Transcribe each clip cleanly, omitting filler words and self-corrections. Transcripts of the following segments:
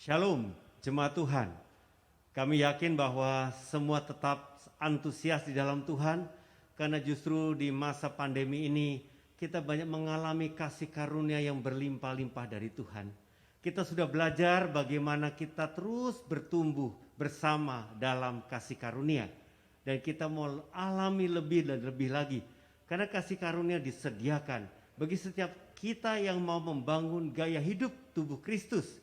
Shalom, jemaat Tuhan. Kami yakin bahwa semua tetap antusias di dalam Tuhan, karena justru di masa pandemi ini kita banyak mengalami kasih karunia yang berlimpah-limpah dari Tuhan. Kita sudah belajar bagaimana kita terus bertumbuh bersama dalam kasih karunia. Dan kita mau alami lebih dan lebih lagi, karena kasih karunia disediakan bagi setiap kita yang mau membangun gaya hidup tubuh Kristus.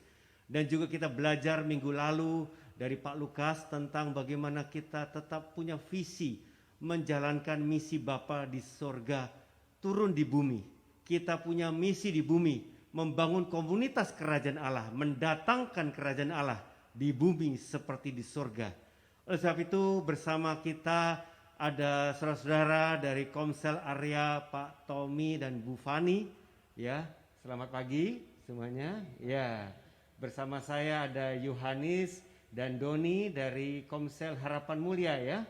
Dan juga kita belajar minggu lalu dari Pak Lukas tentang bagaimana kita tetap punya visi menjalankan misi Bapa di sorga turun di bumi. Kita punya misi di bumi, membangun komunitas kerajaan Allah, mendatangkan kerajaan Allah di bumi seperti di sorga. Oleh sebab itu bersama kita ada saudara-saudara dari Komsel Area, Pak Tommy dan Bu Fani. Ya, selamat pagi semuanya. Ya. Bersama saya ada Yohanes dan Doni dari Komsel Harapan Mulia ya.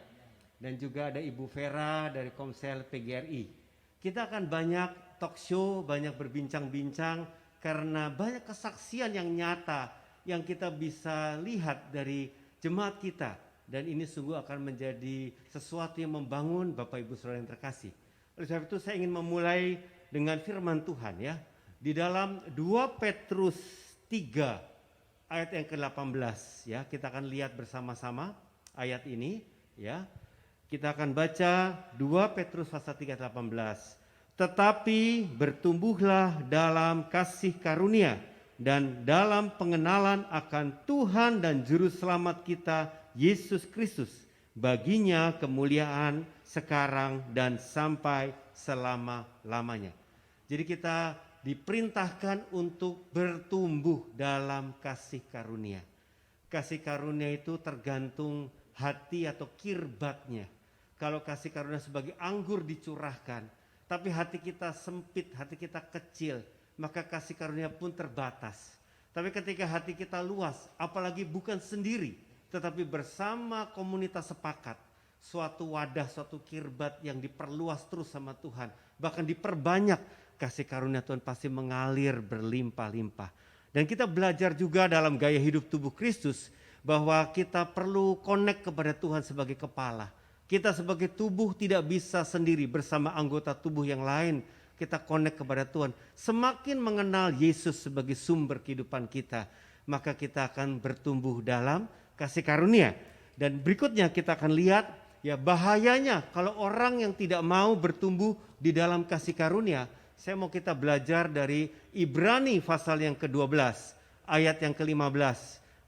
Dan juga ada Ibu Vera dari Komsel PGRI. Kita akan banyak talk show, banyak berbincang-bincang karena banyak kesaksian yang nyata yang kita bisa lihat dari jemaat kita. Dan ini sungguh akan menjadi sesuatu yang membangun Bapak Ibu Saudara yang terkasih. Oleh sebab itu saya ingin memulai dengan firman Tuhan ya. Di dalam 2 Petrus 3 ayat yang ke-18 ya, kita akan lihat bersama-sama ayat ini ya. Kita akan baca 2 Petrus pasal 3 ayat 18. Tetapi bertumbuhlah dalam kasih karunia dan dalam pengenalan akan Tuhan dan juru selamat kita Yesus Kristus. Baginya kemuliaan sekarang dan sampai selama-lamanya. Jadi kita diperintahkan untuk bertumbuh dalam kasih karunia. Kasih karunia itu tergantung hati atau kirbatnya. Kalau kasih karunia sebagai anggur dicurahkan, tapi hati kita sempit, hati kita kecil, maka kasih karunia pun terbatas. Tapi ketika hati kita luas, apalagi bukan sendiri, tetapi bersama komunitas sepakat, suatu wadah, suatu kirbat yang diperluas terus sama Tuhan, bahkan diperbanyak, kasih karunia Tuhan pasti mengalir berlimpah-limpah. Dan kita belajar juga dalam gaya hidup tubuh Kristus bahwa kita perlu connect kepada Tuhan sebagai kepala. Kita sebagai tubuh tidak bisa sendiri bersama anggota tubuh yang lain. Kita connect kepada Tuhan. Semakin mengenal Yesus sebagai sumber kehidupan kita, maka kita akan bertumbuh dalam kasih karunia. Dan berikutnya kita akan lihat ya bahayanya kalau orang yang tidak mau bertumbuh di dalam kasih karunia. Saya mau kita belajar dari Ibrani pasal yang ke-12, ayat yang ke-15.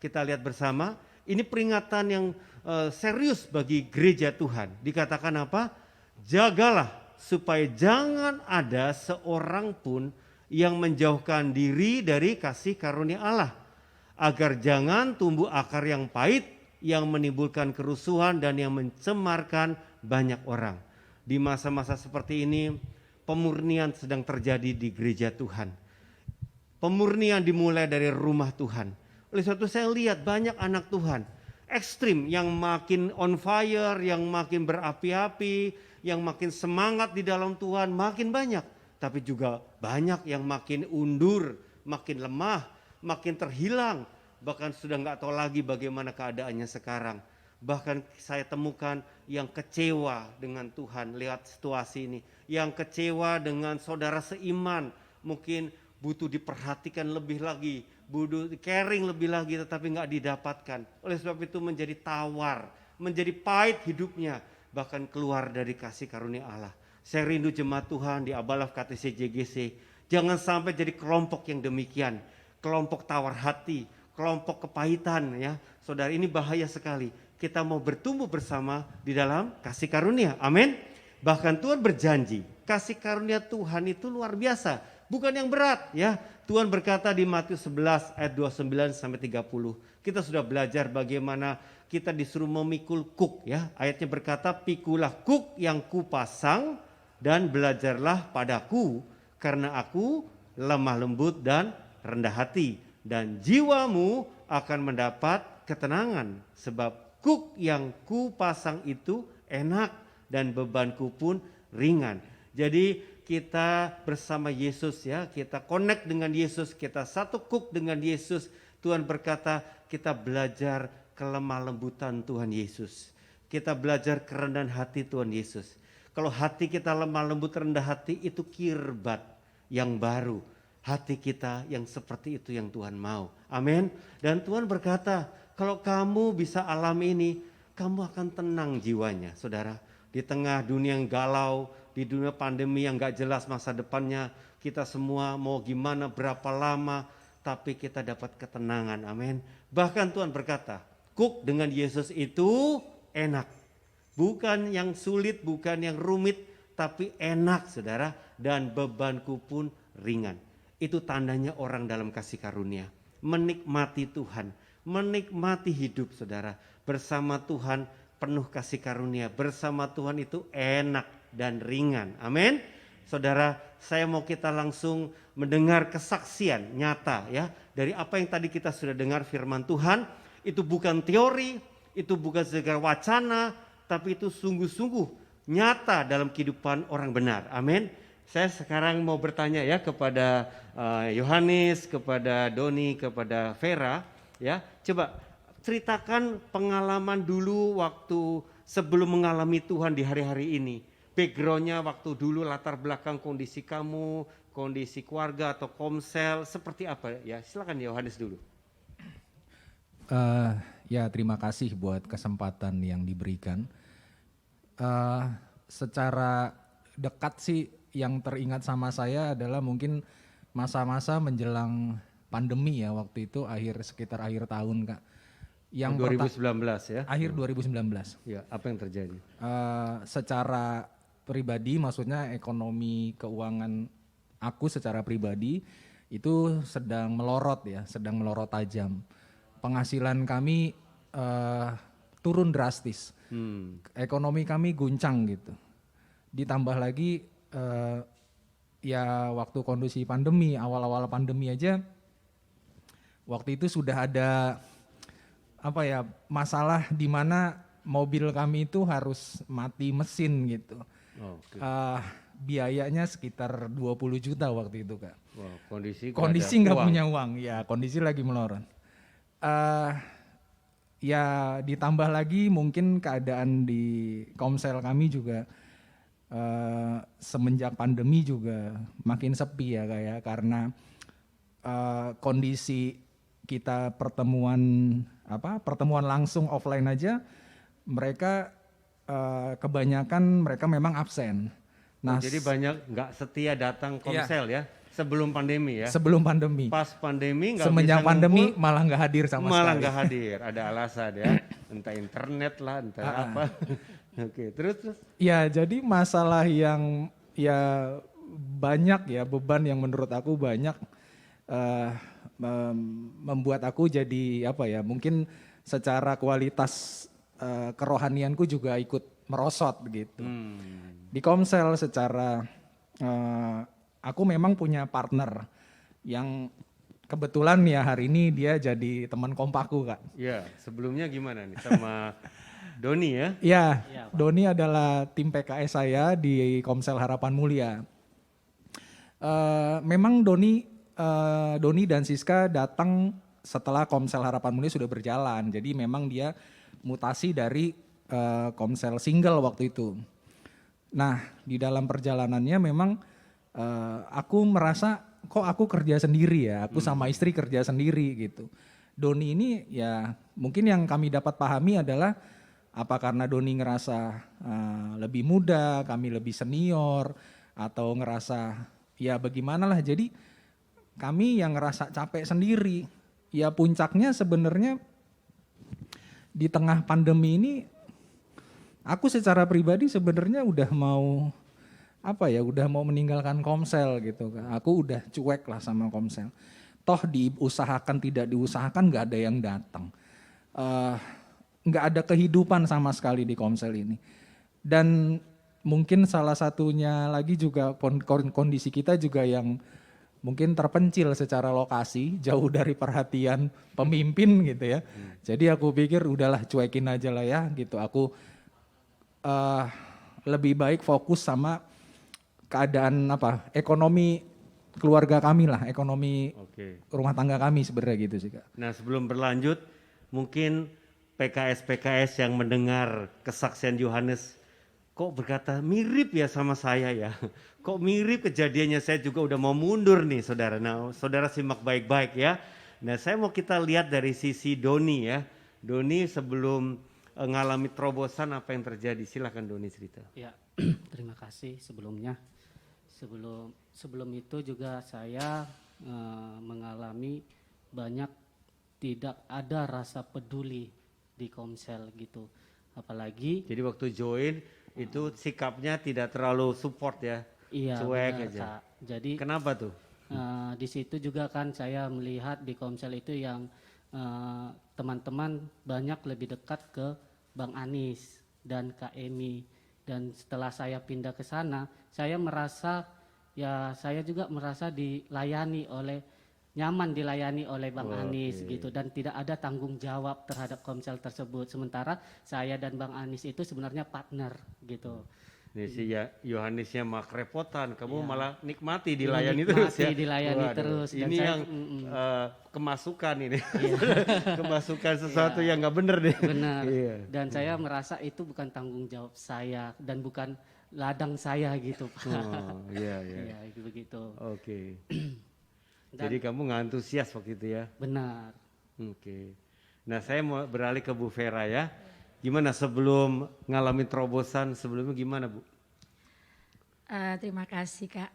Kita lihat bersama, ini peringatan yang serius bagi gereja Tuhan. Dikatakan apa? Jagalah supaya jangan ada seorang pun yang menjauhkan diri dari kasih karunia Allah. Agar jangan tumbuh akar yang pahit, yang menimbulkan kerusuhan dan yang mencemarkan banyak orang. Di masa-masa seperti ini, pemurnian sedang terjadi di gereja Tuhan. Pemurnian dimulai dari rumah Tuhan. Oleh sebab itu saya lihat banyak anak Tuhan ekstrim yang makin on fire, yang makin berapi-api, yang makin semangat di dalam Tuhan makin banyak. Tapi juga banyak yang makin undur, makin lemah, makin terhilang. Bahkan sudah nggak tahu lagi bagaimana keadaannya sekarang. Bahkan saya temukan yang kecewa dengan Tuhan lihat situasi ini. Yang kecewa dengan saudara seiman, mungkin butuh diperhatikan lebih lagi, butuh caring lebih lagi, tetapi nggak didapatkan. Oleh sebab itu menjadi tawar, menjadi pahit hidupnya, bahkan keluar dari kasih karunia Allah. Saya rindu jemaat Tuhan di Abalaf KTC JGC, jangan sampai jadi kelompok yang demikian, kelompok tawar hati, kelompok kepahitan ya. Saudara, ini bahaya sekali. Kita mau bertumbuh bersama di dalam kasih karunia. Amin. Bahkan Tuhan berjanji, kasih karunia Tuhan itu luar biasa, bukan yang berat ya. Tuhan berkata di Matius 11 ayat 29 sampai 30. Kita sudah belajar bagaimana kita disuruh memikul kuk ya. Ayatnya berkata, "Pikulah kuk yang kupasang dan belajarlah padaku, karena aku lemah lembut dan rendah hati, dan jiwamu akan mendapat ketenangan, sebab kuk yang ku pasang itu enak dan bebanku pun ringan." Jadi kita bersama Yesus ya, kita connect dengan Yesus, kita satu kuk dengan Yesus, Tuhan berkata kita belajar kelemah lembutan Tuhan Yesus. Kita belajar kerendahan hati Tuhan Yesus. Kalau hati kita lemah lembut rendah hati, itu kirbat yang baru. Hati kita yang seperti itu yang Tuhan mau. Amin. Dan Tuhan berkata, kalau kamu bisa alami ini, kamu akan tenang jiwanya, saudara. Di tengah dunia yang galau, di dunia pandemi yang gak jelas masa depannya, kita semua mau gimana, berapa lama, tapi kita dapat ketenangan. Amin. Bahkan Tuhan berkata, kuk dengan Yesus itu enak. Bukan yang sulit, bukan yang rumit, tapi enak, saudara. Dan bebanku pun ringan. Itu tandanya orang dalam kasih karunia. Menikmati Tuhan, menikmati hidup, saudara. Bersama Tuhan penuh kasih karunia. Bersama Tuhan itu enak dan ringan. Amin. Saudara, saya mau kita langsung mendengar kesaksian nyata ya. Dari apa yang tadi kita sudah dengar firman Tuhan. Itu bukan teori, itu bukan sekedar wacana, tapi itu sungguh-sungguh nyata dalam kehidupan orang benar. Amin. Saya sekarang mau bertanya ya kepada Yohanes, kepada Doni, kepada Vera ya. Coba ceritakan pengalaman dulu waktu sebelum mengalami Tuhan di hari-hari ini. Backgroundnya waktu dulu, latar belakang kondisi kamu, kondisi keluarga atau komsel seperti apa ya. Silakan Yohanes dulu. Ya terima kasih buat kesempatan yang diberikan. Secara dekat sih yang teringat sama saya adalah mungkin masa-masa menjelang pandemi ya, waktu itu sekitar akhir tahun Kak. Yang 2019 ya? Akhir 2019. Ya, apa yang terjadi? Secara pribadi, maksudnya ekonomi keuangan aku secara pribadi itu sedang melorot ya, sedang melorot tajam. Penghasilan kami turun drastis, ekonomi kami guncang gitu. Ditambah lagi ya waktu kondisi pandemi, awal-awal pandemi aja, waktu itu sudah ada masalah di mana mobil kami itu harus mati mesin gitu. Biayanya sekitar 20 juta waktu itu Kak. Wow, kondisi nggak punya uang, ya kondisi lagi melorot. Ya ditambah lagi mungkin keadaan di komsel kami juga semenjak pandemi juga makin sepi ya kayak, karena kondisi kita pertemuan langsung offline aja mereka kebanyakan mereka memang absen. Nah, jadi banyak nggak setia datang komsel ya sebelum pandemi ya. Sebelum pandemi. Pas pandemi nggak bisa semenjak pandemi ngumpul, malah nggak hadir sama sekali. Malah nggak hadir, ada alasan ya, entah internet lah, entah apa. Oke, terus? Ya, jadi masalah yang ya banyak ya, beban yang menurut aku banyak membuat aku jadi mungkin secara kualitas kerohanianku juga ikut merosot begitu. Di komsel secara aku memang punya partner yang kebetulan ya hari ini dia jadi teman kompakku Kak. Ya, sebelumnya gimana nih sama Doni ya? Ya, Doni adalah tim PKS saya di Komsel Harapan Mulia. Memang Doni dan Siska datang setelah Komsel Harapan Mulia sudah berjalan. Jadi memang dia mutasi dari Komsel single waktu itu. Nah, di dalam perjalanannya memang aku merasa kok aku kerja sendiri ya, aku sama istri kerja sendiri gitu. Doni ini ya mungkin yang kami dapat pahami adalah apa karena Doni ngerasa lebih muda, kami lebih senior, atau ngerasa ya bagaimana lah. Jadi kami yang ngerasa capek sendiri. Ya puncaknya sebenarnya di tengah pandemi ini aku secara pribadi sebenarnya udah mau meninggalkan komsel gitu. Aku udah cuek lah sama komsel. Toh diusahakan tidak diusahakan nggak ada yang datang. Nggak ada kehidupan sama sekali di komsel ini. Dan mungkin salah satunya lagi juga kondisi kita juga yang mungkin terpencil secara lokasi, jauh dari perhatian pemimpin gitu ya. Jadi aku pikir udahlah cuekin aja lah ya gitu. Aku lebih baik fokus sama keadaan ekonomi keluarga kami lah, ekonomi Oke. rumah tangga kami sebenarnya gitu sih Kak. Nah, sebelum berlanjut, mungkin PKS-PKS yang mendengar kesaksian Yohanes, kok berkata mirip ya sama saya ya. Kok mirip kejadiannya, saya juga udah mau mundur nih saudara. Nah, saudara simak baik-baik ya. Nah, saya mau kita lihat dari sisi Doni ya. Doni sebelum ngalami terobosan apa yang terjadi? Silahkan Doni cerita. Ya, terima kasih sebelumnya. Sebelum itu juga saya mengalami banyak tidak ada rasa peduli di Komsel gitu. Apalagi Jadi waktu join itu sikapnya tidak terlalu support ya, iya cuek benar, aja. Kak. Jadi Kenapa tuh? di situ juga kan saya melihat di Komsel itu yang teman-teman banyak lebih dekat ke Bang Anis dan Kak Emi. Dan setelah saya pindah ke sana, saya juga merasa nyaman dilayani oleh Bang Anis gitu, dan tidak ada tanggung jawab terhadap Komsel tersebut. Sementara saya dan Bang Anis itu sebenarnya partner gitu. Nih si Yohanesnya mah kerepotan, kamu malah nikmati dilayani terus ya. Dilayani Waduh, terus. Dan ini saya, yang kemasukan ini, kemasukan sesuatu yang nggak bener deh. benar. Iya. Dan saya merasa itu bukan tanggung jawab saya dan bukan ladang saya gitu Pak. Oh iya iya. Iya itu begitu. Oke. Jadi kamu nggak antusias waktu itu ya? Benar. Oke. Nah saya mau beralih ke Bu Vera ya. Gimana sebelum ngalamin terobosan sebelumnya gimana Bu? Terima kasih Kak.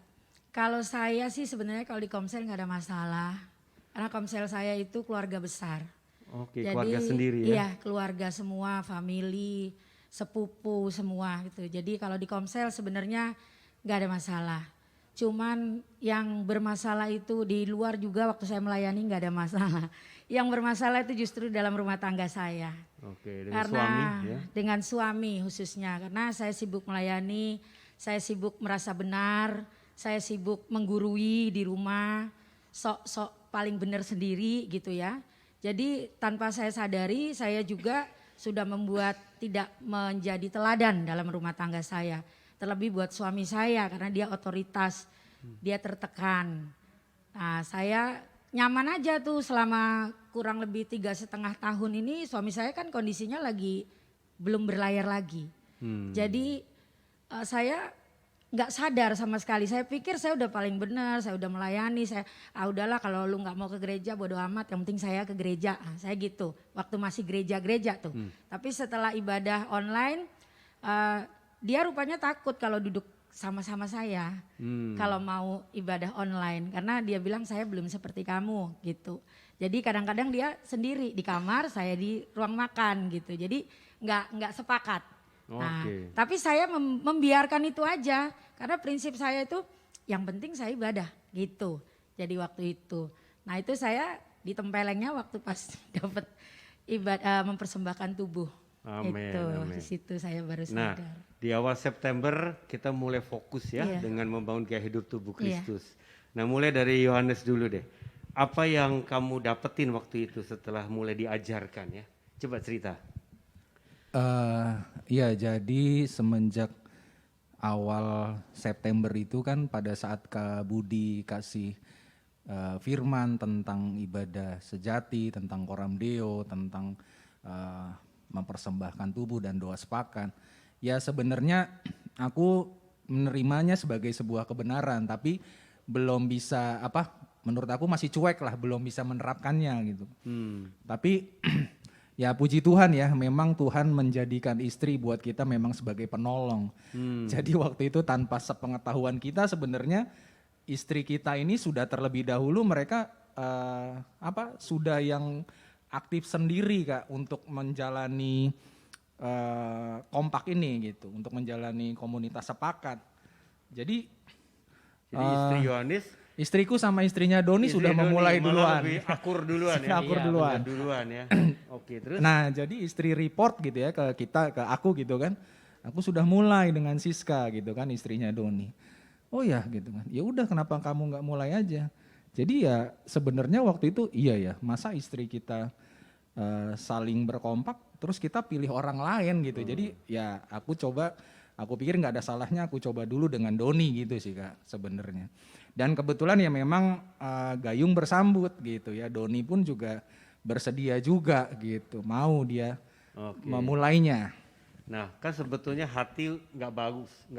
Kalau saya sih sebenarnya kalau di Komsel nggak ada masalah. Karena Komsel saya itu keluarga besar. Oke, keluarga sendiri ya? Iya, keluarga semua, family, sepupu semua gitu. Jadi kalau di Komsel sebenarnya nggak ada masalah. Cuman yang bermasalah itu di luar juga waktu saya melayani nggak ada masalah. Yang bermasalah itu justru dalam rumah tangga saya. Oke, dengan Karena suami ya? dengan suami khususnya, karena saya sibuk melayani, saya sibuk merasa benar, saya sibuk menggurui di rumah, sok-sok paling benar sendiri gitu ya. Jadi tanpa saya sadari saya juga sudah membuat tidak menjadi teladan dalam rumah tangga saya. Terlebih buat suami saya karena dia otoritas, dia tertekan. Nah saya nyaman aja tuh selama kurang lebih 3,5 tahun ini suami saya kan kondisinya lagi belum berlayar lagi. Jadi saya nggak sadar sama sekali. Saya pikir saya udah paling benar, saya udah melayani. Saya udahlah kalau lu nggak mau ke gereja bodo amat. Yang penting saya ke gereja. Saya gitu. Waktu masih gereja-gereja tuh. Tapi setelah ibadah online, dia rupanya takut kalau duduk sama-sama saya. Kalau mau ibadah online, karena dia bilang saya belum seperti kamu gitu. Jadi kadang-kadang dia sendiri di kamar, saya di ruang makan gitu. Jadi nggak sepakat. Nah, tapi saya membiarkan itu aja karena prinsip saya itu yang penting saya ibadah gitu. Jadi waktu itu, nah itu saya ditempelengnya waktu pas dapat ibadah mempersembahkan tubuh. Amin, Itu amin. di situ saya baru Nah, sadar. di awal September kita mulai fokus ya Iya. dengan membangun gaya hidup tubuh Iya. Kristus. Nah, mulai dari Yohanes dulu deh. Apa yang kamu dapetin waktu itu setelah mulai diajarkan ya? Coba cerita. Ya jadi semenjak awal September itu kan pada saat Kak Budi kasih firman tentang ibadah sejati, tentang Coram Deo, tentang mempersembahkan tubuh dan doa sepakat. Ya sebenarnya aku menerimanya sebagai sebuah kebenaran, tapi belum bisa menurut aku masih cuek lah, belum bisa menerapkannya gitu. Tapi ya puji Tuhan ya, memang Tuhan menjadikan istri buat kita memang sebagai penolong. Jadi waktu itu tanpa sepengetahuan kita sebenarnya istri kita ini sudah terlebih dahulu mereka sudah yang aktif sendiri Kak untuk menjalani kompak ini gitu, untuk menjalani komunitas sepakat. Jadi Istri Yohanes, istriku sama istrinya Doni istri sudah Doni memulai malah duluan. lebih akur duluan ya. Akur Iya, duluan. benar, duluan ya. Oke, terus? Nah jadi istri report gitu ya ke kita, ke aku gitu kan. Aku sudah mulai dengan Siska gitu kan, istrinya Doni. Oh ya gitu kan, ya udah kenapa kamu nggak mulai aja. Jadi ya sebenarnya waktu itu iya ya, masa istri kita saling berkompak terus kita pilih orang lain gitu. Jadi ya aku coba Aku pikir nggak ada salahnya aku coba dulu dengan Doni gitu sih Kak sebenarnya. Dan kebetulan ya memang gayung bersambut gitu ya. Doni pun juga bersedia juga gitu, mau dia Oke. memulainya. Nah, kan sebetulnya hati nggak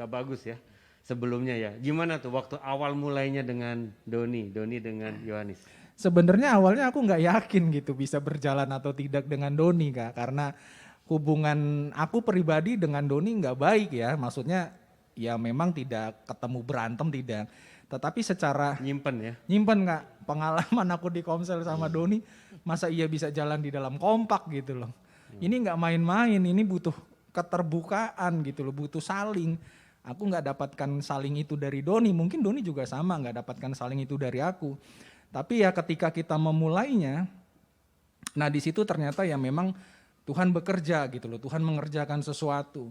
bagus ya sebelumnya ya. Gimana tuh waktu awal mulainya dengan Doni dengan Yohanes? Sebenarnya awalnya aku nggak yakin gitu bisa berjalan atau tidak dengan Doni Kak, karena hubungan aku pribadi dengan Doni nggak baik ya, maksudnya ya memang tidak ketemu berantem tidak, tetapi secara Nyimpen ya. nyimpen Kak, pengalaman aku di Komsel sama Doni, masa iya bisa jalan di dalam kompak gitu loh. Ini nggak main-main, ini butuh keterbukaan gitu loh, butuh saling. Aku nggak dapatkan saling itu dari Doni, mungkin Doni juga sama nggak dapatkan saling itu dari aku. Tapi ya ketika kita memulainya, nah di situ ternyata ya memang Tuhan bekerja gitu loh, Tuhan mengerjakan sesuatu.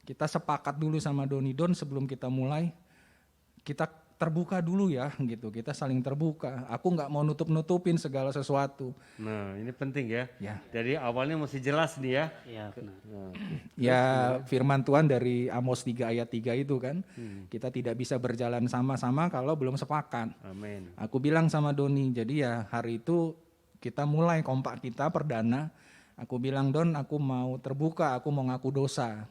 Kita sepakat dulu sama Doni, Don sebelum kita mulai, kita terbuka dulu ya gitu, kita saling terbuka. Aku nggak mau nutup-nutupin segala sesuatu. Nah, ini penting ya. Ya. Jadi awalnya mesti jelas nih ya. Ya, benar. Nah, Ya firman Tuhan dari Amos 3 ayat 3 itu kan, kita tidak bisa berjalan sama-sama kalau belum sepakat. amin. Aku bilang sama Doni, jadi ya hari itu kita mulai kompak kita perdana. Aku bilang Don, aku mau terbuka, aku mau ngaku dosa.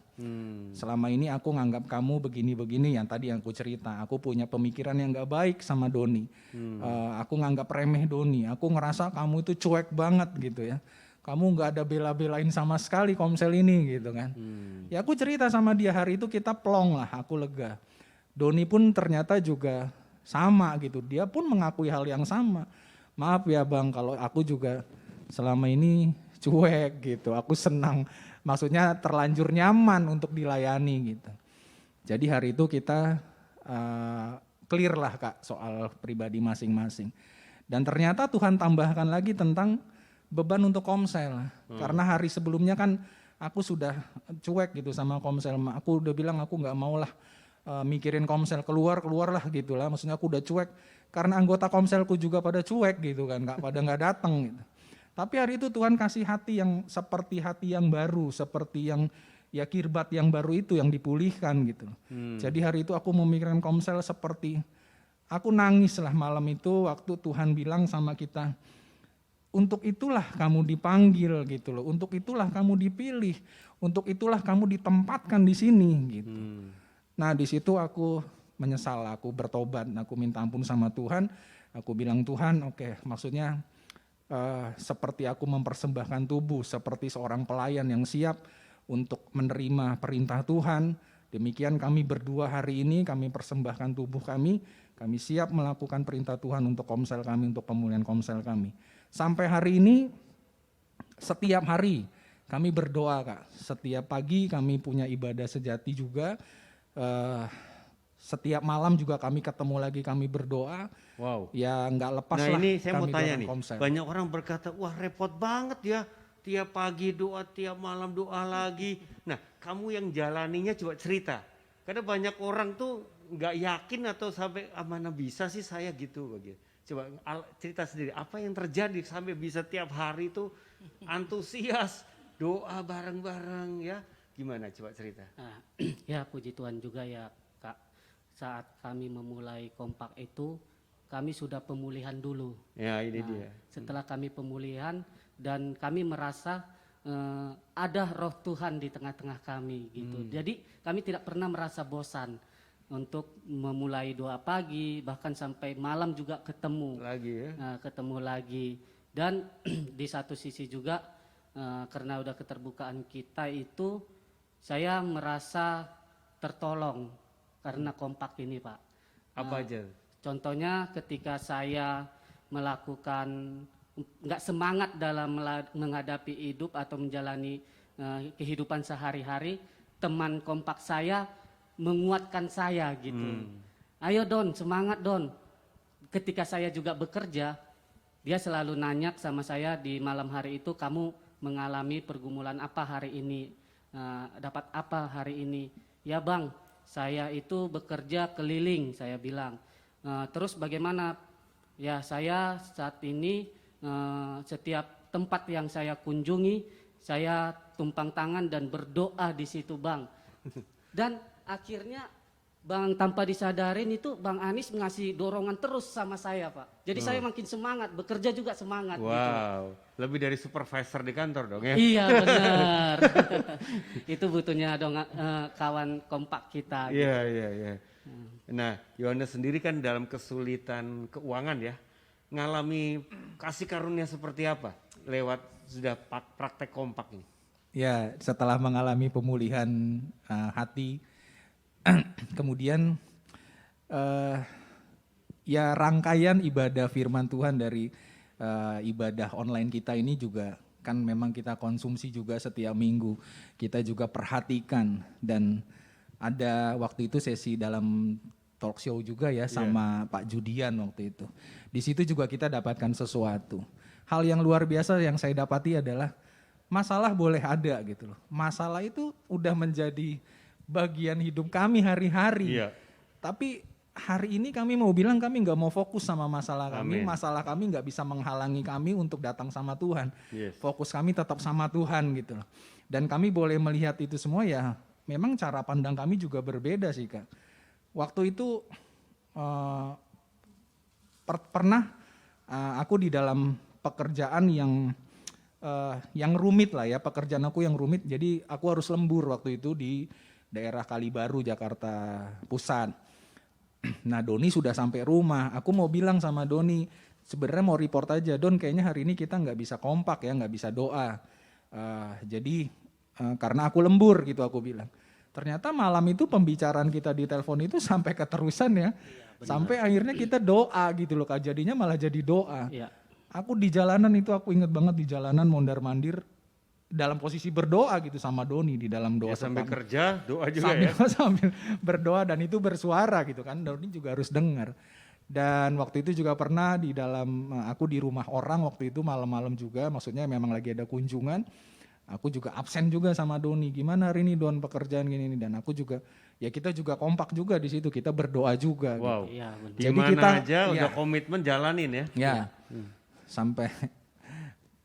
Selama ini aku nganggap kamu begini-begini yang tadi yang aku cerita. Aku punya pemikiran yang gak baik sama Doni. Aku nganggap remeh Doni. Aku ngerasa kamu itu cuek banget gitu ya. Kamu gak ada bela-belain sama sekali Komsel ini gitu kan. Ya aku cerita sama dia, hari itu kita plong lah, aku lega. Doni pun ternyata juga sama gitu. Dia pun mengakui hal yang sama. Maaf ya Bang, kalau aku juga selama ini cuek gitu. Aku senang, maksudnya terlanjur nyaman untuk dilayani gitu. Jadi hari itu kita clear lah Kak soal pribadi masing-masing. Dan ternyata Tuhan tambahkan lagi tentang beban untuk Komsel. Karena hari sebelumnya kan aku sudah cuek gitu sama Komsel. Aku udah bilang aku nggak mau lah mikirin Komsel, keluar lah gitu lah. Maksudnya aku udah cuek karena anggota Komselku juga pada cuek gitu kan, nggak datang gitu. Tapi hari itu Tuhan kasih hati yang seperti hati yang baru, seperti yang ya kirbat yang baru itu yang dipulihkan gitu. Jadi hari itu aku memikirkan Komsel seperti, aku nangis lah malam itu waktu Tuhan bilang sama kita, untuk itulah kamu dipanggil gitu loh, untuk itulah kamu dipilih, untuk itulah kamu ditempatkan di sini gitu. Nah di situ aku menyesal, aku bertobat, aku minta ampun sama Tuhan, aku bilang Tuhan oke, maksudnya seperti aku mempersembahkan tubuh seperti seorang pelayan yang siap untuk menerima perintah Tuhan. Demikian kami berdua hari ini kami persembahkan tubuh kami siap melakukan perintah Tuhan untuk Komsel kami, untuk pemulihan Komsel kami. Sampai hari ini setiap hari kami berdoa Kak. Setiap pagi kami punya ibadah sejati juga. Setiap malam juga kami ketemu lagi, kami berdoa. Wow. Ya nggak lepas Nah lah. ini saya mau kami tanya dalam nih, Komsel. banyak orang berkata, wah repot banget ya, tiap pagi doa, tiap malam doa lagi. Nah kamu yang jalaninya coba cerita, karena banyak orang tuh nggak yakin atau sampai mana bisa sih saya gitu begitu. Coba cerita sendiri, apa yang terjadi sampai bisa tiap hari tuh antusias doa bareng-bareng ya, gimana coba cerita? Nah, ya puji Tuhan juga ya Kak, saat kami memulai kompak itu kami sudah pemulihan dulu. Ya ini dia. Setelah kami pemulihan dan kami merasa ada roh Tuhan di tengah-tengah kami gitu. Jadi kami tidak pernah merasa bosan untuk memulai doa pagi, bahkan sampai malam juga ketemu Lagi ya. ketemu lagi. Dan di satu sisi juga karena udah keterbukaan kita itu, saya merasa tertolong karena kompak ini Pak. Apa aja? Contohnya ketika saya melakukan nggak semangat dalam menghadapi hidup atau menjalani kehidupan sehari-hari, teman kompak saya menguatkan saya gitu. Ayo Don, semangat Don. Ketika saya juga bekerja, dia selalu nanya sama saya di malam hari itu, kamu mengalami pergumulan apa hari ini, dapat apa hari ini? Ya Bang, saya itu bekerja keliling, saya bilang. Terus bagaimana? Ya saya saat ini setiap tempat yang saya kunjungi, saya tumpang tangan dan berdoa di situ Bang. Dan akhirnya Bang tanpa disadarin itu Bang Anies ngasih dorongan terus sama saya Pak. Jadi saya makin semangat, bekerja juga semangat gitu. Wow, lebih dari supervisor di kantor dong ya. Iya benar. Itu butuhnya dong kawan kompak kita. Gitu. Iya, iya, iya. Nah, Yohanes sendiri kan dalam kesulitan keuangan ya, ngalami kasih karunia seperti apa lewat sudah praktek kompak ini? Ya, setelah mengalami pemulihan hati, kemudian ya rangkaian ibadah firman Tuhan dari ibadah online kita ini juga kan memang kita konsumsi juga setiap minggu. Kita juga perhatikan dan ada waktu itu sesi dalam talk show juga ya sama Pak Judian waktu itu. Di situ juga kita dapatkan sesuatu. Hal yang luar biasa yang saya dapati adalah masalah boleh ada gitu loh. Masalah itu udah menjadi bagian hidup kami hari-hari. Iya. Tapi hari ini kami mau bilang kami nggak mau fokus sama masalah kami. Amin. Masalah kami nggak bisa menghalangi kami untuk datang sama Tuhan. Yes. Fokus kami tetap sama Tuhan gitu loh. Dan kami boleh melihat itu semua ya memang cara pandang kami juga berbeda sih Kak. Waktu itu pernah aku di dalam pekerjaan yang rumit lah ya, pekerjaan aku yang rumit. Jadi aku harus lembur waktu itu di daerah Kalibaru, Jakarta Pusat. Nah Doni sudah sampai rumah, aku mau bilang sama Doni, sebenarnya mau report aja, Don kayaknya hari ini kita nggak bisa kompak ya, nggak bisa doa. Jadi karena aku lembur gitu aku bilang. Ternyata malam itu pembicaraan kita di telepon itu sampai keterusan ya, sampai akhirnya kita doa gitu loh Kak, jadinya malah jadi doa. Iya. Aku di jalanan itu aku inget banget di jalanan mondar-mandir dalam posisi berdoa gitu sama Doni di dalam doa Ya, sambil pertama. kerja doa juga sambil, ya. sambil berdoa dan itu bersuara gitu kan, Doni juga harus dengar. Dan waktu itu juga pernah di dalam aku di rumah orang waktu itu malam-malam juga, maksudnya memang lagi ada kunjungan. Aku juga absen juga sama Doni. Gimana hari ini Don pekerjaan gini dan aku juga ya kita juga kompak juga di situ, kita berdoa juga. Wow. Gitu. Iya benar. Jadi Gimana kita aja ya, udah komitmen jalanin ya. ya sampai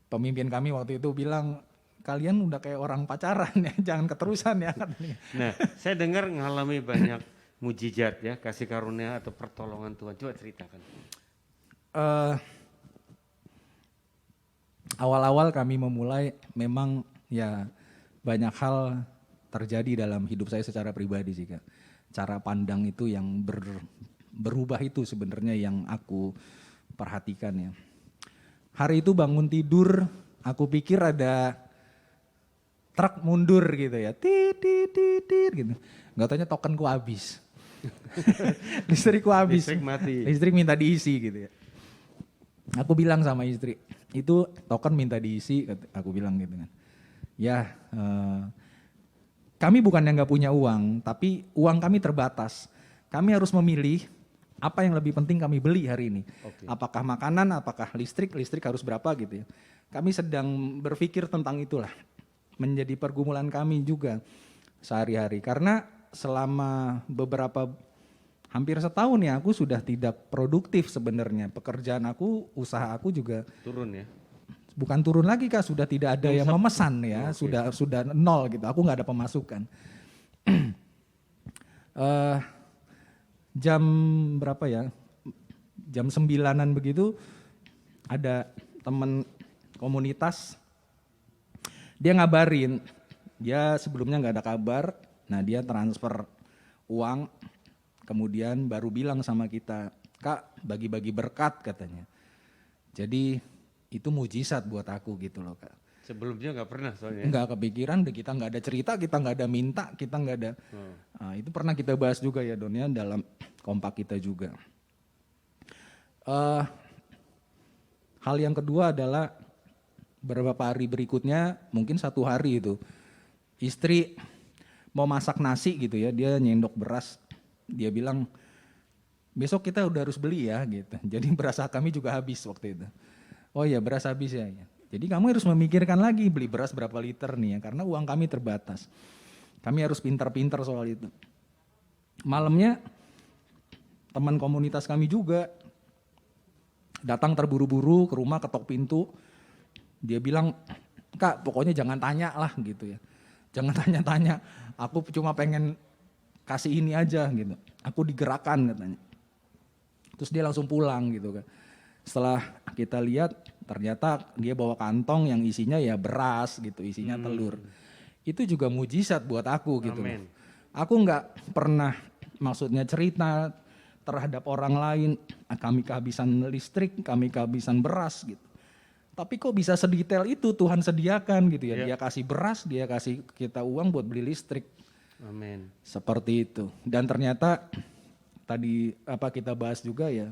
pemimpin kami waktu itu bilang kalian udah kayak orang pacaran ya, jangan keterusan ya katanya. Nah, saya dengar ngalami banyak mujizat ya, kasih karunia atau pertolongan Tuhan. Coba ceritakan. Awal-awal kami memulai memang ya banyak hal terjadi dalam hidup saya secara pribadi sih Kak. Cara pandang itu yang berubah itu sebenarnya yang aku perhatikan ya. Hari itu bangun tidur, aku pikir ada truk mundur gitu ya, tit gitu. Nggak taunya tokenku habis, listrikku habis, Listrik mati. listrik minta diisi gitu ya. Aku bilang sama istri, itu token minta diisi, aku bilang gitu kan. Ya, kami bukan yang nggak punya uang, tapi uang kami terbatas. Kami harus memilih apa yang lebih penting kami beli hari ini. Oke. Apakah makanan, apakah listrik harus berapa gitu ya. Kami sedang berpikir tentang itulah. Menjadi pergumulan kami juga sehari-hari. Karena selama beberapa hampir setahun ya aku sudah tidak produktif sebenarnya. Pekerjaan aku, usaha aku juga Turun ya. bukan turun lagi Kak, sudah tidak ada yang memesan ya, Oke. sudah nol gitu. Aku nggak ada pemasukan. Jam berapa ya? Jam 9-an begitu ada teman komunitas, dia ngabarin, dia sebelumnya nggak ada kabar, nah dia transfer uang, kemudian baru bilang sama kita, Kak bagi-bagi berkat katanya. Jadi itu mujizat buat aku gitu loh Kak. Sebelumnya nggak pernah soalnya. Nggak kepikiran, kita nggak ada cerita, kita nggak ada minta, kita nggak ada. Nah, itu pernah kita bahas juga ya Don ya dalam kompak kita juga. Hal yang kedua adalah beberapa hari berikutnya, mungkin 1 hari itu, istri mau masak nasi gitu ya, dia nyendok beras, dia bilang besok kita udah harus beli ya gitu. Jadi beras kami juga habis waktu itu. Oh ya beras habis ya. Jadi kamu harus memikirkan lagi beli beras berapa liter nih ya, karena uang kami terbatas. Kami harus pintar-pintar soal itu. Malamnya teman komunitas kami juga datang terburu-buru ke rumah, ketok pintu. Dia bilang, Kak pokoknya jangan tanya lah gitu ya. Jangan tanya-tanya, aku cuma pengen kasih ini aja gitu. Aku digerakkan katanya. Terus dia langsung pulang gitu kan. Setelah kita lihat ternyata dia bawa kantong yang isinya ya beras gitu, isinya telur. Itu juga mujizat buat aku gitu. Amin. Aku nggak pernah maksudnya cerita terhadap orang lain, kami kehabisan listrik, kami kehabisan beras gitu. Tapi kok bisa sedetail itu Tuhan sediakan gitu ya. Dia kasih beras, dia kasih kita uang buat beli listrik. Amin. Seperti itu. Dan ternyata tadi apa kita bahas juga ya,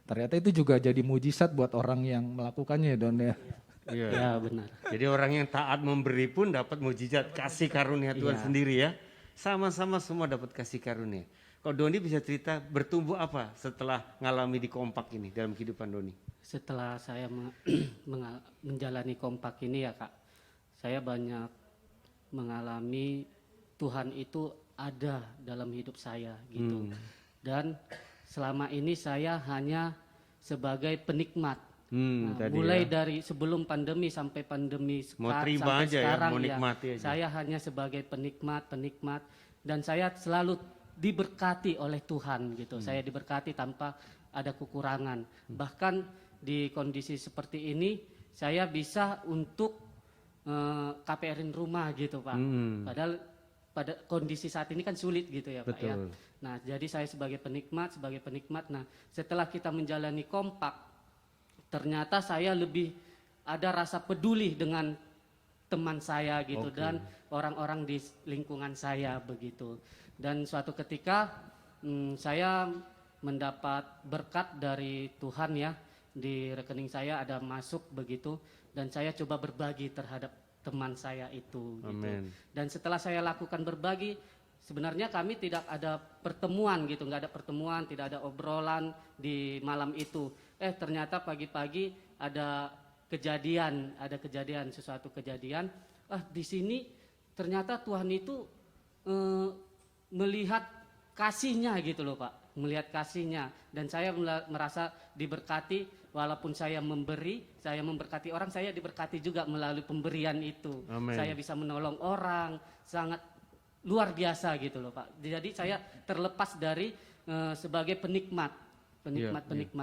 ternyata itu juga jadi mujizat buat orang yang melakukannya ya Don ya. Iya. Ya benar. Jadi orang yang taat memberi pun dapat mujizat kasih karunia Tuhan sendiri ya. Sama-sama semua dapat kasih karunia. Kalau Doni bisa cerita bertumbuh apa setelah ngalami di Kompak ini dalam kehidupan Doni? Setelah saya menjalani Kompak ini ya Kak, saya banyak mengalami Tuhan itu ada dalam hidup saya gitu. Dan selama ini saya hanya sebagai penikmat. Mulai dari sebelum pandemi sampai pandemi Mau sampai terima aja ya, sekarang mau nikmati aja. saya hanya sebagai penikmat dan saya selalu diberkati oleh Tuhan gitu. Saya diberkati tanpa ada kekurangan. Bahkan di kondisi seperti ini saya bisa untuk KPR-in rumah gitu Pak. Padahal pada kondisi saat ini kan sulit gitu ya Pak ya. Nah, jadi saya sebagai penikmat. Nah, setelah kita menjalani Kompak, ternyata saya lebih ada rasa peduli dengan teman saya gitu dan orang-orang di lingkungan saya begitu. Dan suatu ketika saya mendapat berkat dari Tuhan ya, di rekening saya ada masuk begitu dan saya coba berbagi terhadap teman saya itu gitu. Dan setelah saya lakukan berbagi, sebenarnya kami tidak ada pertemuan gitu, nggak ada pertemuan, tidak ada obrolan di malam itu. Ternyata pagi-pagi ada kejadian, sesuatu kejadian. Di sini ternyata Tuhan itu melihat kasihnya gitu loh Pak, melihat kasihnya. Dan saya merasa diberkati, walaupun saya memberkati orang, saya diberkati juga melalui pemberian itu. Amen. Saya bisa menolong orang, sangat luar biasa gitu loh Pak. Jadi saya terlepas dari sebagai penikmat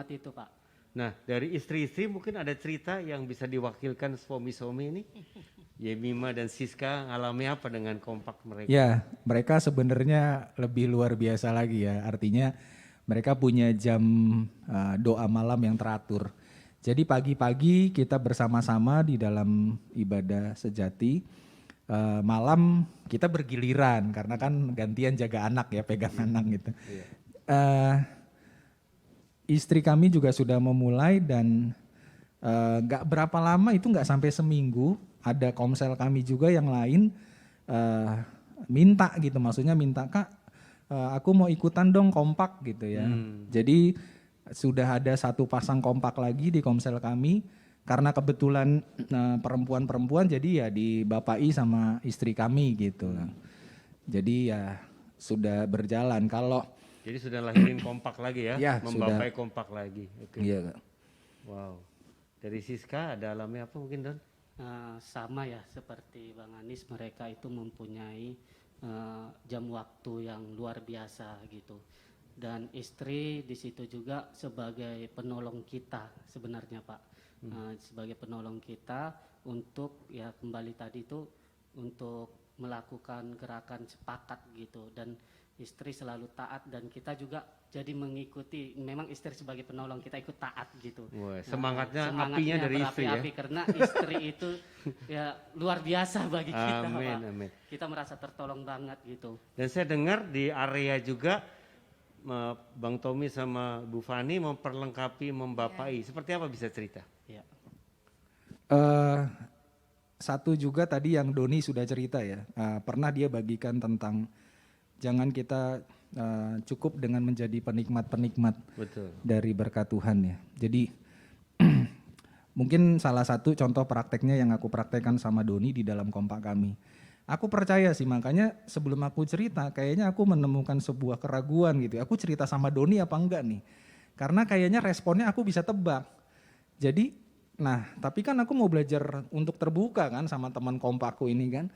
itu Pak. Nah, dari istri-istri mungkin ada cerita yang bisa diwakilkan suami-suami ini. Yemima dan Siska alami apa dengan Kompak mereka? Ya, mereka sebenarnya lebih luar biasa lagi ya. Artinya mereka punya jam doa malam yang teratur. Jadi pagi-pagi kita bersama-sama di dalam ibadah sejati. Malam kita bergiliran karena kan gantian jaga anak ya, pegang anak gitu. Istri kami juga sudah memulai dan gak berapa lama itu gak sampai seminggu ada komsel kami juga yang lain minta gitu, maksudnya minta Kak aku mau ikutan dong Kompak gitu ya. Jadi sudah ada satu pasang Kompak lagi di komsel kami karena kebetulan perempuan-perempuan jadi ya dibapai sama istri kami gitu. Jadi ya sudah berjalan. Jadi sudah lahirin Kompak lagi ya, Ya, membapai sudah. Kompak lagi. Iya. Wow. Dari Siska ada alami apa mungkin Don? Sama ya seperti Bang Anis, mereka itu mempunyai jam waktu yang luar biasa gitu. Dan istri di situ juga sebagai penolong kita sebenarnya Pak. Sebagai penolong kita untuk ya kembali tadi itu untuk melakukan gerakan sepakat gitu, dan istri selalu taat dan kita juga jadi mengikuti. Memang istri sebagai penolong kita ikut taat gitu. Wah, semangatnya apinya dari istri ya. Karena istri itu ya luar biasa bagi kita Amin, Pak. amin. Kita merasa tertolong banget gitu. Dan saya dengar di area juga Bang Tommy sama Bu Fani memperlengkapi, membapai. Seperti apa bisa cerita? Ya. Satu juga tadi yang Doni sudah cerita ya, pernah dia bagikan tentang jangan kita cukup dengan menjadi penikmat-penikmat dari berkat Tuhan ya. Jadi mungkin salah satu contoh prakteknya yang aku praktekkan sama Doni di dalam Kompak kami. Aku percaya sih, makanya sebelum aku cerita kayaknya aku menemukan sebuah keraguan gitu. Aku cerita sama Doni apa enggak nih? Karena kayaknya responnya aku bisa tebak. Jadi tapi kan aku mau belajar untuk terbuka kan sama teman Kompakku ini kan.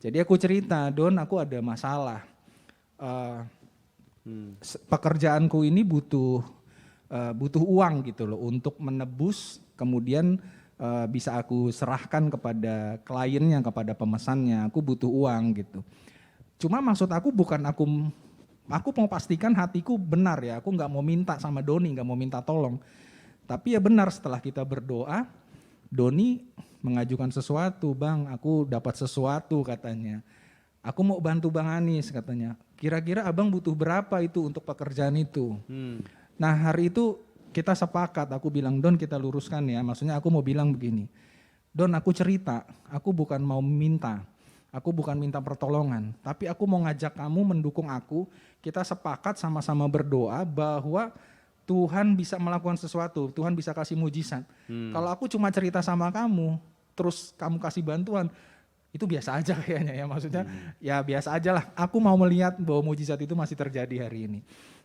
Jadi aku cerita, Don aku ada masalah. eh, pekerjaanku ini butuh uang gitu loh untuk menebus, kemudian bisa aku serahkan kepada kliennya, kepada pemesannya. Aku butuh uang gitu. Cuma maksud aku bukan aku mau pastikan hatiku benar ya. Aku nggak mau minta sama Doni, nggak mau minta tolong. Tapi ya benar, setelah kita berdoa, Doni mengajukan sesuatu, Bang, aku dapat sesuatu katanya. Aku mau bantu Bang Anis katanya. Kira-kira abang butuh berapa itu untuk pekerjaan itu? Nah hari itu kita sepakat, aku bilang, Don kita luruskan ya. Maksudnya aku mau bilang begini, Don aku cerita, aku bukan mau minta. Aku bukan minta pertolongan, tapi aku mau ngajak kamu mendukung aku. Kita sepakat sama-sama berdoa bahwa Tuhan bisa melakukan sesuatu, Tuhan bisa kasih mujizat. Kalau aku cuma cerita sama kamu, terus kamu kasih bantuan, itu biasa aja kayaknya ya, maksudnya ya biasa aja lah. Aku mau melihat bahwa mujizat itu masih terjadi hari ini.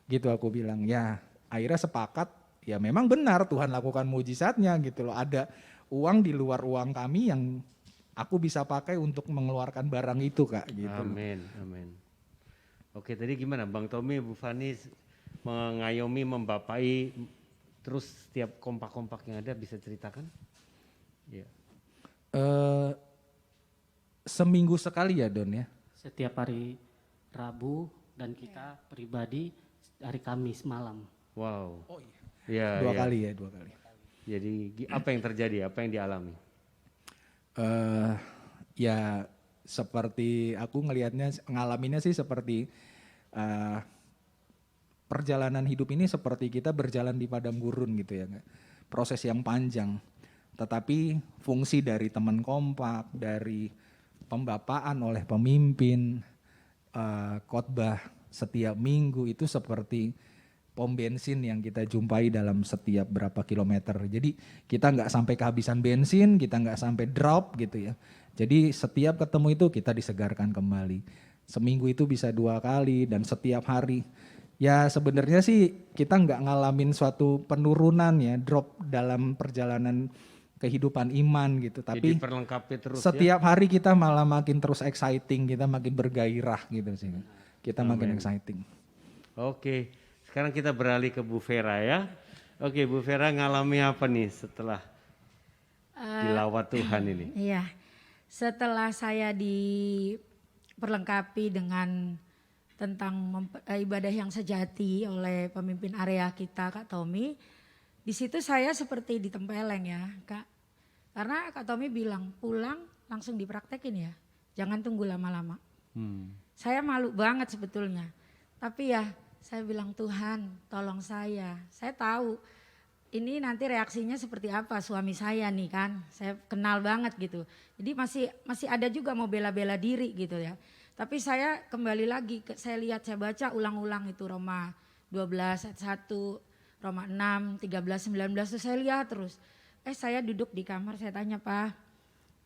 Gitu aku bilang, ya akhirnya sepakat, ya memang benar Tuhan lakukan mujizatnya gitu loh. Ada uang di luar uang kami yang aku bisa pakai untuk mengeluarkan barang itu Kak. Gitu. Amin, amin. Oke, tadi gimana Bang Tommy, Bu Fani mengayomi, membapai, terus setiap kompak-kompak yang ada bisa ceritakan? Ya. Seminggu sekali ya Don ya? Setiap hari Rabu dan kita pribadi hari Kamis malam. Wow. Oh iya. Ya, Dua ya. kali ya, 2 kali. Jadi apa yang terjadi, apa yang dialami? Ya seperti aku ngalaminnya sih seperti perjalanan hidup ini seperti kita berjalan di padang gurun gitu ya. Proses yang panjang. Tetapi fungsi dari teman kompak, dari pembapaan oleh pemimpin, khotbah setiap minggu itu seperti pom bensin yang kita jumpai dalam setiap berapa kilometer. Jadi kita nggak sampai kehabisan bensin, kita nggak sampai drop gitu ya. Jadi setiap ketemu itu kita disegarkan kembali. Seminggu itu bisa 2 kali dan setiap hari. Ya sebenarnya sih kita nggak ngalamin suatu penurunan ya, drop dalam perjalanan kehidupan iman gitu. Tapi Jadi perlengkapi terus setiap hari kita malah makin terus exciting, kita makin bergairah gitu sih. Kita makin exciting. Oke, sekarang kita beralih ke Bu Vera ya. Oke, Bu Vera ngalami apa nih setelah dilawat Tuhan ini? Iya, setelah saya diperlengkapi dengan tentang ibadah yang sejati oleh pemimpin area kita Kak Tommy, di situ saya seperti ditempeleng ya Kak. Karena Kak Tommy bilang pulang langsung dipraktekin ya, jangan tunggu lama-lama. Saya malu banget sebetulnya, tapi ya saya bilang Tuhan tolong saya tahu ini nanti reaksinya seperti apa suami saya nih kan, saya kenal banget gitu. Jadi masih ada juga mau bela-bela diri gitu ya. Tapi saya kembali lagi, saya baca ulang-ulang itu Roma 12 ayat 1, Roma 6, 13, 19 itu saya lihat terus. Saya duduk di kamar, saya tanya Pak,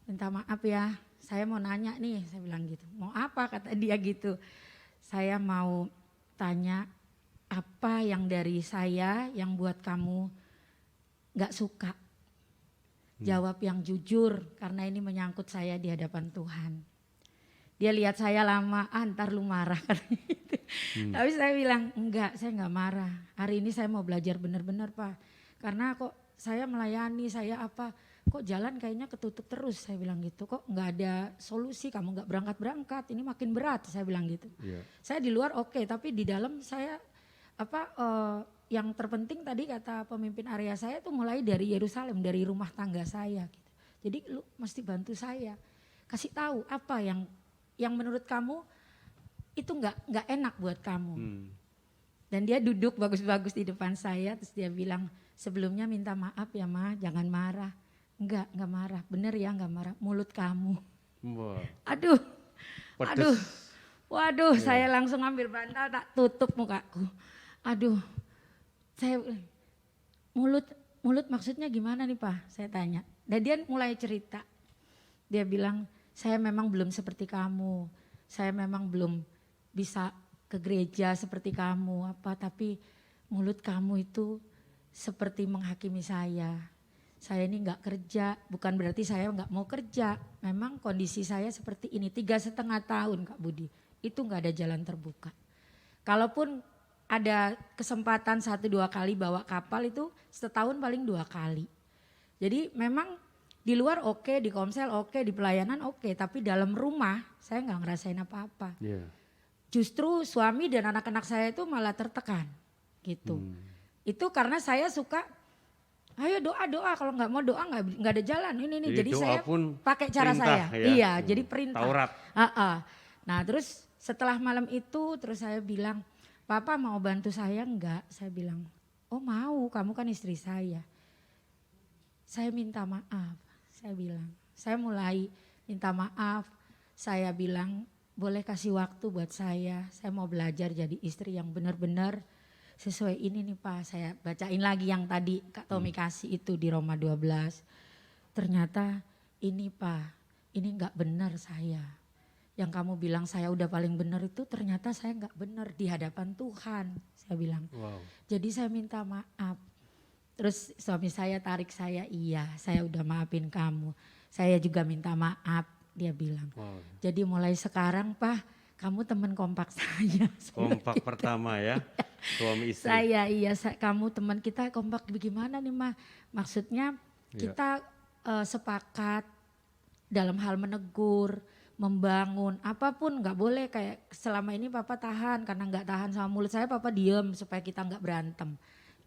minta maaf ya, saya mau nanya nih, saya bilang gitu. Mau apa kata dia gitu. Saya mau tanya apa yang dari saya yang buat kamu gak suka. Jawab yang jujur karena ini menyangkut saya di hadapan Tuhan. Dia lihat saya lama, ntar lu marah. Tapi saya bilang enggak, saya enggak marah. Hari ini saya mau belajar benar-benar Pak. Karena kok saya melayani, kok jalan kayaknya ketutup terus. Saya bilang gitu, kok enggak ada solusi, kamu enggak berangkat-berangkat, ini makin berat. Saya bilang gitu. Yeah. Saya di luar oke, tapi di dalam saya yang terpenting tadi kata pemimpin area saya itu mulai dari Yerusalem, dari rumah tangga saya. Gitu. Jadi lu mesti bantu saya, kasih tahu apa yang menurut kamu itu nggak enak buat kamu. Dan dia duduk bagus-bagus di depan saya, terus dia bilang sebelumnya minta maaf ya Ma, jangan marah. Enggak marah, bener ya enggak marah, mulut kamu. Wow. Waduh, saya langsung ambil bantal tak tutup mukaku. Saya mulut maksudnya gimana nih Pak? Saya tanya. Dan dia mulai cerita. Dia bilang, saya memang belum seperti kamu. Saya memang belum bisa ke gereja seperti kamu tapi mulut kamu itu seperti menghakimi saya. Saya ini enggak kerja, bukan berarti saya enggak mau kerja. Memang kondisi saya seperti ini 3,5 tahun Kak Budi. Itu enggak ada jalan terbuka. Kalaupun ada kesempatan 1-2 kali bawa kapal itu setahun paling 2 kali. Jadi memang di luar oke, di Komsel oke, di pelayanan oke, tapi dalam rumah saya nggak ngerasain apa-apa. Yeah. Justru suami dan anak-anak saya itu malah tertekan gitu. Itu karena saya suka, ayo doa, kalau nggak mau doa nggak ada jalan ini. Jadi doa saya pun pakai cara perintah, saya. ya. Iya, jadi perintah. Taurat. Nah terus setelah malam itu terus saya bilang, Papa mau bantu saya enggak? Saya bilang, oh mau, kamu kan istri saya. Saya minta maaf, saya bilang. Saya mulai minta maaf, saya bilang boleh kasih waktu buat saya mau belajar jadi istri yang benar-benar sesuai ini nih Pak. Saya bacain lagi yang tadi Kak Tommy kasih itu di Roma 12. Ternyata ini Pak, ini enggak benar saya. Yang kamu bilang saya udah paling benar itu ternyata saya enggak benar di hadapan Tuhan. Saya bilang, Wow. jadi saya minta maaf. Terus suami saya tarik saya, iya saya udah maafin kamu. Saya juga minta maaf, dia bilang. Wow. Jadi mulai sekarang Pak, kamu teman kompak saya. Kompak pertama ya, suami istri. Kamu teman kita kompak bagaimana nih Ma? Maksudnya kita sepakat dalam hal menegur, membangun, apapun nggak boleh kayak selama ini Papa tahan karena nggak tahan sama mulut saya, Papa diem supaya kita nggak berantem.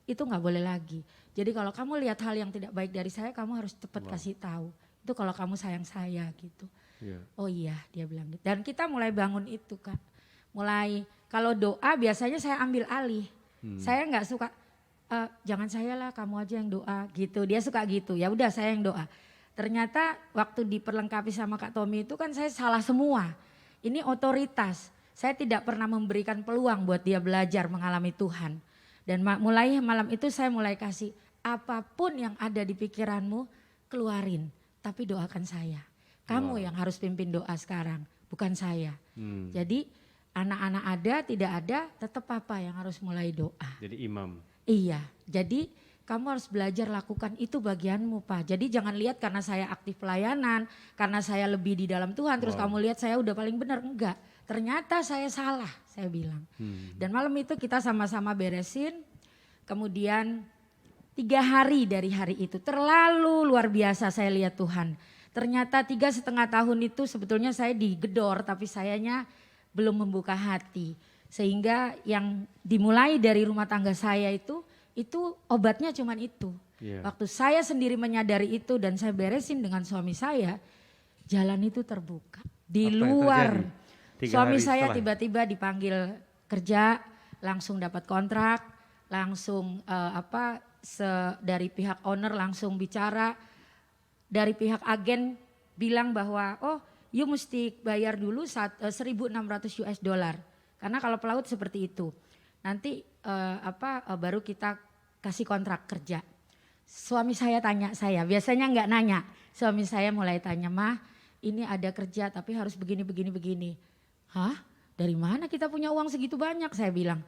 Itu nggak boleh lagi. Jadi kalau kamu lihat hal yang tidak baik dari saya, kamu harus cepat kasih tahu. Itu kalau kamu sayang saya gitu. Yeah. Oh iya, dia bilang gitu. Dan kita mulai bangun itu Kak. Mulai kalau doa biasanya saya ambil alih. Saya nggak suka, jangan saya lah, kamu aja yang doa gitu. Dia suka gitu. Ya udah saya yang doa. Ternyata waktu diperlengkapi sama Kak Tommy itu kan saya salah semua. Ini otoritas. Saya tidak pernah memberikan peluang buat dia belajar mengalami Tuhan. Dan mulai malam itu saya mulai kasih apapun yang ada di pikiranmu keluarin. Tapi doakan saya. Kamu yang harus pimpin doa sekarang, bukan saya. Jadi anak-anak ada, tidak ada, tetap Papa yang harus mulai doa. Jadi imam. Iya, jadi kamu harus belajar lakukan itu bagianmu Pak. Jadi jangan lihat karena saya aktif pelayanan, karena saya lebih di dalam Tuhan, terus kamu lihat saya udah paling benar. Enggak, ternyata saya salah, saya bilang. Dan malam itu kita sama-sama beresin, kemudian 3 hari dari hari itu terlalu luar biasa saya lihat Tuhan. Ternyata 3,5 tahun itu sebetulnya saya digedor tapi sayanya belum membuka hati. Sehingga yang dimulai dari rumah tangga saya itu obatnya cuman itu. Yeah. Waktu saya sendiri menyadari itu dan saya beresin dengan suami saya, jalan itu terbuka. Di Apa yang luar, terjadi 3 suami hari saya setelah? tiba-tiba dipanggil kerja, langsung dapat kontrak, langsung dari pihak owner langsung bicara, dari pihak agen bilang bahwa you mesti bayar dulu $1.600 karena kalau pelaut seperti itu. Nanti baru kita kasih kontrak kerja. Suami saya tanya saya, biasanya nggak nanya. Suami saya mulai tanya, "Mah, ini ada kerja tapi harus begini. Hah? Dari mana kita punya uang segitu banyak?" Saya bilang,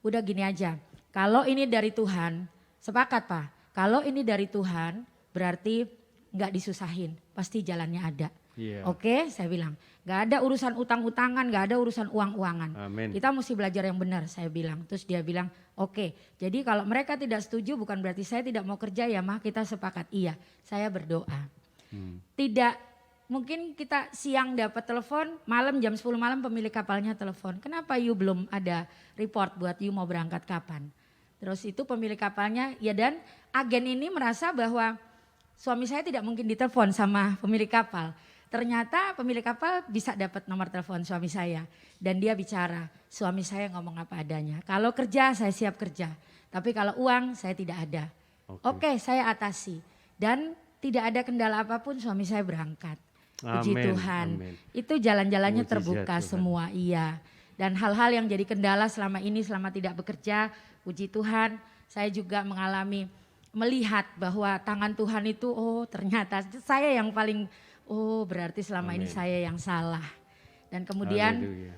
"Udah gini aja. Kalau ini dari Tuhan, sepakat Pak. Kalau ini dari Tuhan berarti nggak disusahin, pasti jalannya ada." Yeah. Oke, saya bilang, nggak ada urusan utang-utangan, nggak ada urusan uang-uangan. Amin. Kita mesti belajar yang benar, saya bilang. Terus dia bilang, oke, jadi kalau mereka tidak setuju bukan berarti saya tidak mau kerja ya Mah, kita sepakat. Iya, saya berdoa. Tidak, mungkin kita siang dapat telepon, malam jam 10 malam pemilik kapalnya telepon. Kenapa you belum ada report buat you mau berangkat kapan? Terus itu pemilik kapalnya, ya dan agen ini merasa bahwa suami saya tidak mungkin ditelepon sama pemilik kapal. Ternyata pemilik kapal bisa dapat nomor telepon suami saya. Dan dia bicara, suami saya ngomong apa adanya. Kalau kerja saya siap kerja, tapi kalau uang saya tidak ada. Oke, saya atasi. Dan tidak ada kendala apapun suami saya berangkat. Puji Amin, Tuhan. amin. Itu jalan-jalannya Mujizat terbuka Tuhan. semua, iya. Dan hal-hal yang jadi kendala selama ini, selama tidak bekerja, puji Tuhan, saya juga mengalami melihat bahwa tangan Tuhan itu, ternyata saya yang paling, berarti selama ini Amin. saya yang salah. Dan kemudian Haleluya.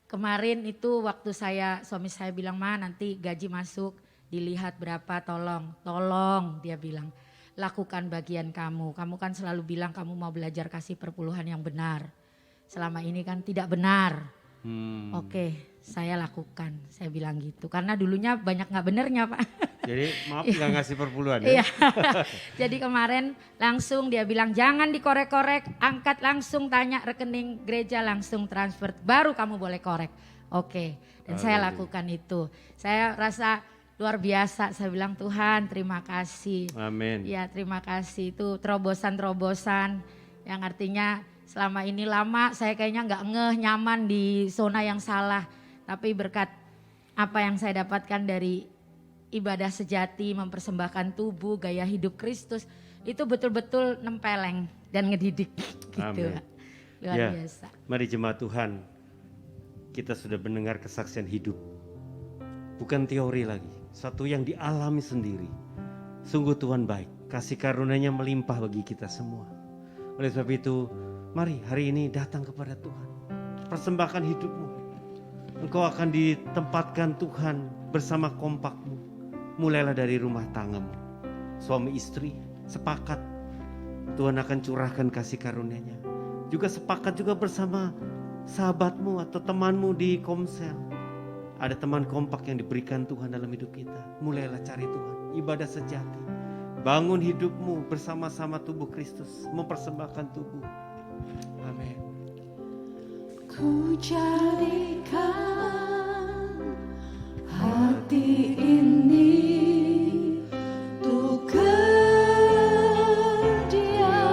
kemarin itu waktu suami saya bilang, "Ma, nanti gaji masuk, dilihat berapa, tolong," dia bilang, "lakukan bagian kamu. Kamu kan selalu bilang kamu mau belajar kasih perpuluhan yang benar. Selama ini kan tidak benar. Oke, saya lakukan. Saya bilang gitu. Karena dulunya banyak nggak benernya Pak. Jadi maaf nggak ngasih perpuluhan Iya. ya. Jadi kemarin langsung dia bilang jangan dikorek-korek, angkat langsung tanya rekening gereja langsung transfer, baru kamu boleh korek. Oke, dan saya lakukan itu. Saya rasa luar biasa, saya bilang Tuhan terima kasih. Amin. Ya terima kasih, itu terobosan-terobosan yang artinya selama ini lama saya kayaknya nggak nyaman di zona yang salah. Tapi berkat apa yang saya dapatkan dari ibadah sejati, mempersembahkan tubuh, gaya hidup Kristus, itu betul-betul nempeleng dan ngedidik gitu. Amin. Luar Ya, biasa. mari jemaat Tuhan, kita sudah mendengar kesaksian hidup. Bukan teori lagi, satu yang dialami sendiri. Sungguh Tuhan baik, kasih karunia-Nya melimpah bagi kita semua. Oleh sebab itu, mari hari ini datang kepada Tuhan. Persembahkan hidupmu. Engkau akan ditempatkan Tuhan bersama kompakmu. Mulailah dari rumah tanggamu. Suami istri sepakat, Tuhan akan curahkan kasih karunia-Nya. Juga sepakat juga bersama sahabatmu atau temanmu di Komsel. Ada teman kompak yang diberikan Tuhan dalam hidup kita. Mulailah cari Tuhan, ibadah sejati. Bangun hidupmu bersama-sama tubuh Kristus, mempersembahkan tubuh. Amin. Ku jadikan hati ini untuk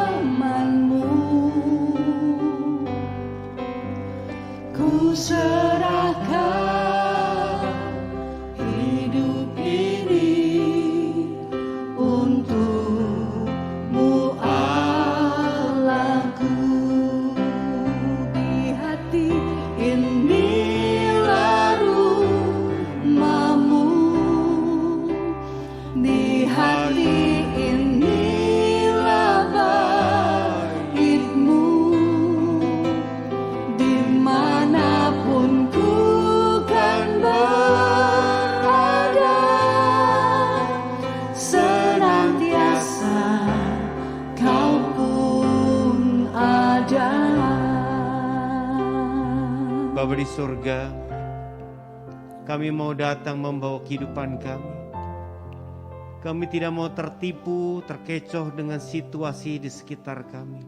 kediamanmu. Ku serahkan hidup ini untukmu Allahku. Di hati inilah rumahmu, di hati inilah baitmu. Dimanapun ku kan berada, senantiasa kau pun ada. Bapa di surga, kami mau datang membawa kehidupan kami. Kami tidak mau tertipu, terkecoh dengan situasi di sekitar kami.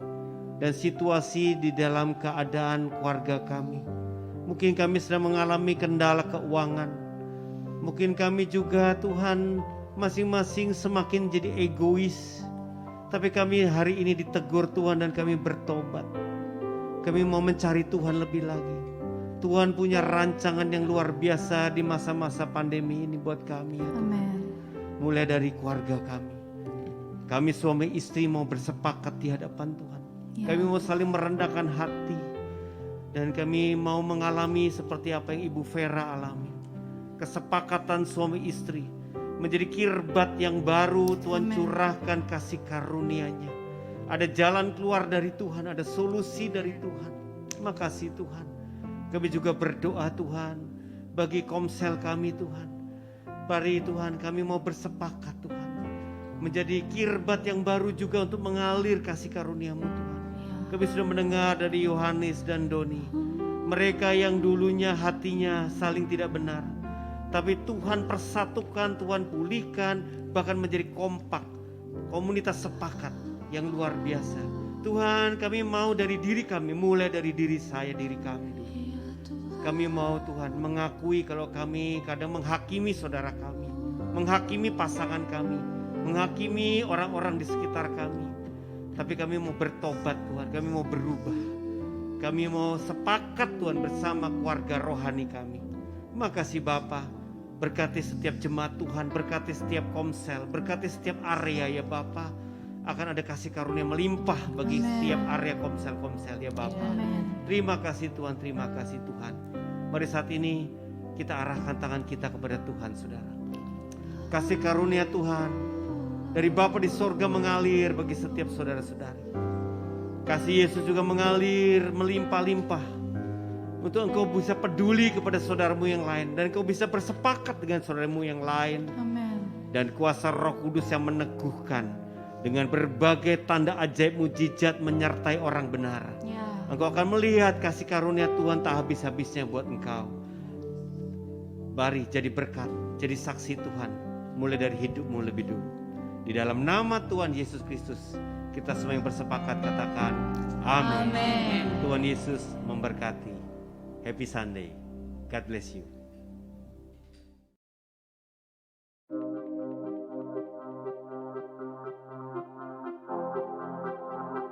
Dan situasi di dalam keadaan keluarga kami. Mungkin kami sedang mengalami kendala keuangan. Mungkin kami juga Tuhan masing-masing semakin jadi egois. Tapi kami hari ini ditegur Tuhan dan kami bertobat. Kami mau mencari Tuhan lebih lagi. Tuhan punya rancangan yang luar biasa di masa-masa pandemi ini buat kami. Ya Tuhan. Amin. Mulai dari keluarga kami. Kami suami istri mau bersepakat di hadapan Tuhan. Ya. Kami mau saling merendahkan hati. Dan kami mau mengalami seperti apa yang Ibu Vera alami. Kesepakatan suami istri. Menjadi kirbat yang baru Tuhan Amen. curahkan kasih karunia-Nya. Ada jalan keluar dari Tuhan. Ada solusi dari Tuhan. Terima kasih Tuhan. Kami juga berdoa Tuhan. Bagi komsel kami Tuhan. Mari Tuhan kami mau bersepakat Tuhan. Menjadi kirbat yang baru juga untuk mengalir kasih karunia-Mu Tuhan. Kami sudah mendengar dari Yohanes dan Doni. Mereka yang dulunya hatinya saling tidak benar. Tapi Tuhan persatukan, Tuhan pulihkan. Bahkan menjadi kompak. Komunitas sepakat yang luar biasa. Tuhan kami mau dari diri kami. Mulai dari diri saya, diri kami dulu. Kami mau Tuhan mengakui kalau kami kadang menghakimi saudara kami. Menghakimi pasangan kami. Menghakimi orang-orang di sekitar kami. Tapi kami mau bertobat Tuhan. Kami mau berubah. Kami mau sepakat Tuhan bersama keluarga rohani kami. Terima kasih Bapa. Berkati setiap jemaat Tuhan. Berkati setiap komsel. Berkati setiap area ya Bapa. Akan ada kasih karunia melimpah bagi setiap area komsel-komsel ya Bapa. Amin. Terima kasih Tuhan, terima kasih Tuhan. Mari saat ini kita arahkan tangan kita kepada Tuhan saudara. Kasih karunia Tuhan dari Bapa di sorga mengalir bagi setiap saudara-saudari. Kasih Yesus juga mengalir melimpah-limpah. Untuk engkau bisa peduli kepada saudaramu yang lain. Dan engkau bisa bersepakat dengan saudaramu yang lain. Amin. Dan kuasa Roh Kudus yang meneguhkan. Dengan berbagai tanda ajaib mujizat menyertai orang benar. Ya. Engkau akan melihat kasih karunia Tuhan tak habis-habisnya buat engkau. Mari jadi berkat, jadi saksi Tuhan, mulai dari hidupmu lebih dulu. Di dalam nama Tuhan Yesus Kristus, kita semua yang bersepakat katakan amin. Tuhan Yesus memberkati. Happy Sunday. God bless you.